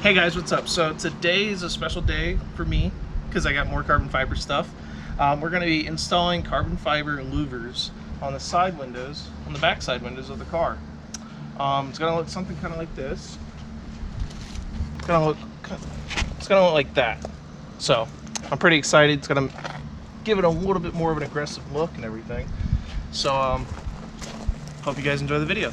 Hey guys, what's up? So today is a special day for me because I got more carbon fiber stuff. We're going to be installing carbon fiber louvers on the side windows, on the back side windows of the car. It's going to look something kind of like this. It's going to look like that. So I'm pretty excited. It's going to give it a little bit more of an aggressive look and everything. So hope you guys enjoy the video.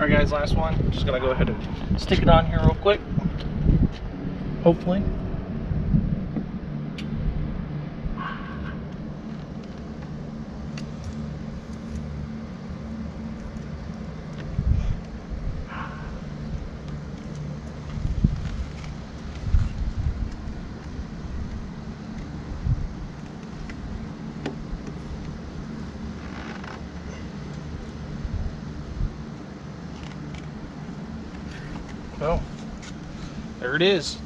Alright guys, last one. Just gonna go ahead and stick it on here real quick. Hopefully. Oh, there it is.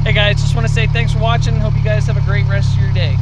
Hey guys, just want to say thanks for watching. Hope you guys have a great rest of your day.